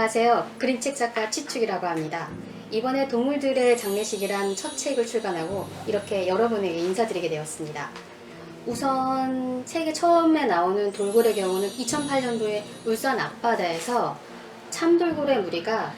안녕하세요. 그림책 작가 치축이라고 합니다. 이번에 동물들의 장례식이란 첫 책을 출간하고 이렇게 여러분에게 인사드리게 되었습니다. 우선 책의 처음에 나오는 돌고래 경우는 2008년도에 울산 앞바다에서 참돌고래 무리가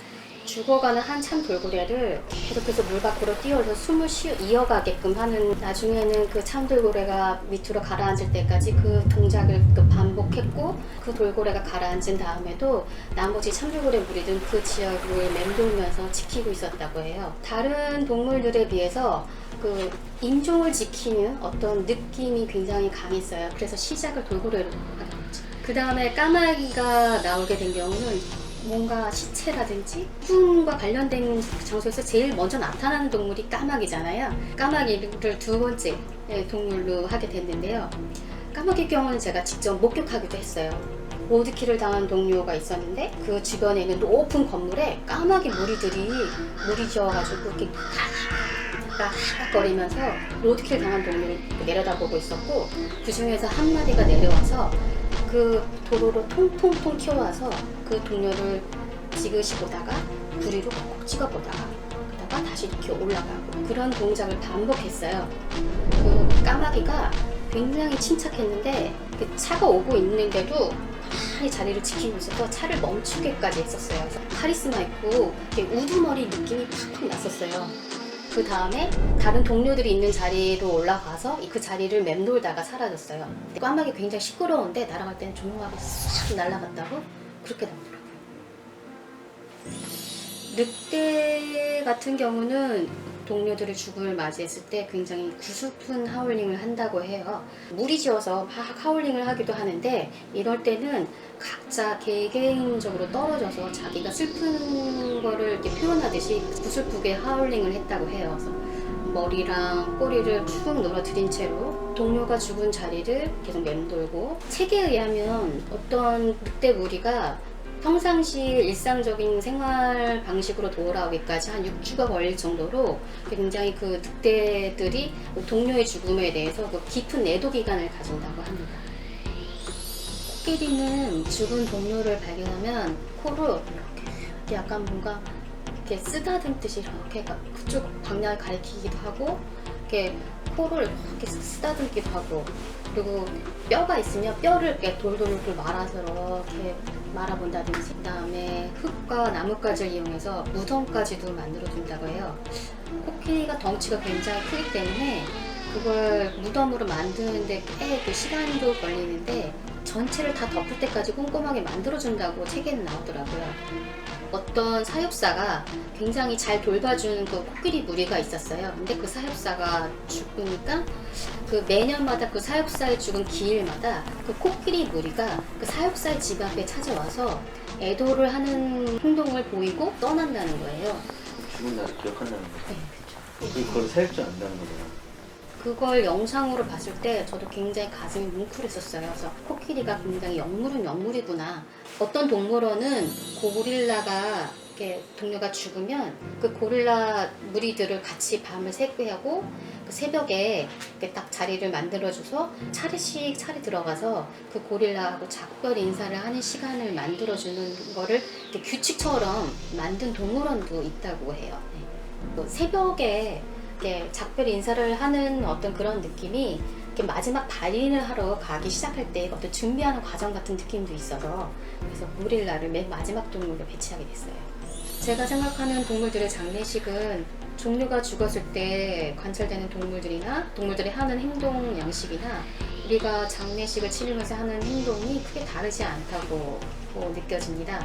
죽어가는 한 참돌고래를 계속해서 물 밖으로 띄워서 숨을 이어가게끔 하는, 나중에는 그 참돌고래가 밑으로 가라앉을 때까지 그 동작을 또 반복했고, 그 돌고래가 가라앉은 다음에도 나머지 참돌고래 무리들은 그 지역을 맴돌면서 지키고 있었다고 해요. 다른 동물들에 비해서 그 인종을 지키는 어떤 느낌이 굉장히 강했어요. 그래서 시작을 돌고래로 하게 됐죠. 그 다음에 까마귀가 나오게 된 경우는 뭔가 시체라든지 죽음과 관련된 장소에서 제일 먼저 나타나는 동물이 까마귀잖아요. 까마귀를 두 번째 동물로 하게 됐는데요. 까마귀 경우는 제가 직접 목격하기도 했어요. 로드킬을 당한 동료가 있었는데 그 주변에 있는 높은 건물에 까마귀 물이 지어가지고 이렇게 거리면서 로드킬 당한 동료를 내려다보고 있었고, 그 중에서 한 마리가 내려와서 그 도로로 통통통 튀어와서 그 동료를 지그시 보다가 부리로 콕콕 찍어보다가 그러다가 다시 이렇게 올라가고, 그런 동작을 반복했어요. 그 까마귀가 굉장히 침착했는데 그 차가 오고 있는데도 가만히 자리를 지키고 있어서 차를 멈추게까지 했었어요. 카리스마 있고 우두머리 느낌이 팍팍 났었어요. 그 다음에 다른 동료들이 있는 자리로 올라가서 그 자리를 맴돌다가 사라졌어요. 까마귀 굉장히 시끄러운데 날아갈 때는 조용하게 싹 날아갔다고 그렇게 나오더라고요. 늑대 같은 경우는 동료들의 죽음을 맞이했을 때 굉장히 구슬픈 하울링을 한다고 해요. 무리지어서 막 하울링을 하기도 하는데, 이럴 때는 각자 개개인적으로 떨어져서 자기가 슬픈 거를 이렇게 표현하듯이 구슬프게 하울링을 했다고 해요. 그래서 머리랑 꼬리를 쭉 늘어뜨린 채로 동료가 죽은 자리를 계속 맴돌고, 책에 의하면 어떤 늑대 무리가 평상시 일상적인 생활 방식으로 돌아오기까지 한 6주가 걸릴 정도로 굉장히 그 늑대들이 동료의 죽음에 대해서 그 깊은 애도 기간을 가진다고 합니다. 코끼리는 죽은 동료를 발견하면 코를 이렇게 약간 뭔가 이렇게 쓰다듬듯이 이렇게 그쪽 방향을 가리키기도 하고, 이렇게 코를 이렇게 쓰다듬기도 하고, 그리고 뼈가 있으면 뼈를 이렇게 돌돌돌 말아서 이렇게 말아본다든지, 그 다음에 흙과 나뭇가지를 이용해서 무덤까지도 만들어준다고 해요. 코끼리가 덩치가 굉장히 크기 때문에 그걸 무덤으로 만드는데 꽤 시간도 걸리는데 전체를 다 덮을 때까지 꼼꼼하게 만들어준다고 책에는 나오더라고요. 어떤 사육사가 굉장히 잘 돌봐주는 그 코끼리 무리가 있었어요. 근데 그 사육사가 죽으니까 그 매년마다 그 사육사의 죽은 기일마다 그 코끼리 무리가 그 사육사의 집 앞에 찾아와서 애도를 하는 행동을 보이고 떠난다는 거예요. 죽은 날을 기억한다는 거죠? 네, 그렇죠. 그걸 사육자 안다는 거잖아요. 그걸 영상으로 봤을 때 저도 굉장히 가슴이 뭉클했었어요. 그래서 코끼리가 굉장히 영물은 영물이구나. 어떤 동물원은 고릴라가 이렇게 동료가 죽으면 그 고릴라 무리들을 같이 밤을 새고 그 새벽에 이렇게 딱 자리를 만들어줘서 차례 들어가서 그 고릴라하고 작별 인사를 하는 시간을 만들어주는 거를 이렇게 규칙처럼 만든 동물원도 있다고 해요. 네. 새벽에 작별 인사를 하는 어떤 그런 느낌이 이렇게 마지막 발인을 하러 가기 시작할 때 어떤 준비하는 과정 같은 느낌도 있어서, 그래서 고릴라를 맨 마지막 동물로 배치하게 됐어요. 제가 생각하는 동물들의 장례식은 종류가 죽었을 때 관찰되는 동물들이나 동물들이 하는 행동 양식이나 우리가 장례식을 치르면서 하는 행동이 크게 다르지 않다고 느껴집니다.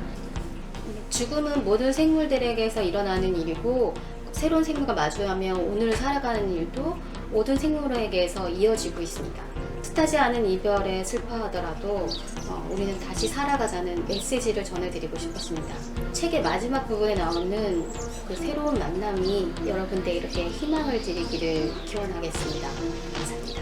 죽음은 모든 생물들에게서 일어나는 일이고, 새로운 생물과 마주하며 오늘을 살아가는 일도 모든 생물에게서 이어지고 있습니다. 뜻하지 않은 이별에 슬퍼하더라도 우리는 다시 살아가자는 메시지를 전해드리고 싶었습니다. 책의 마지막 부분에 나오는 그 새로운 만남이 여러분들에게 이렇게 희망을 드리기를 기원하겠습니다. 감사합니다.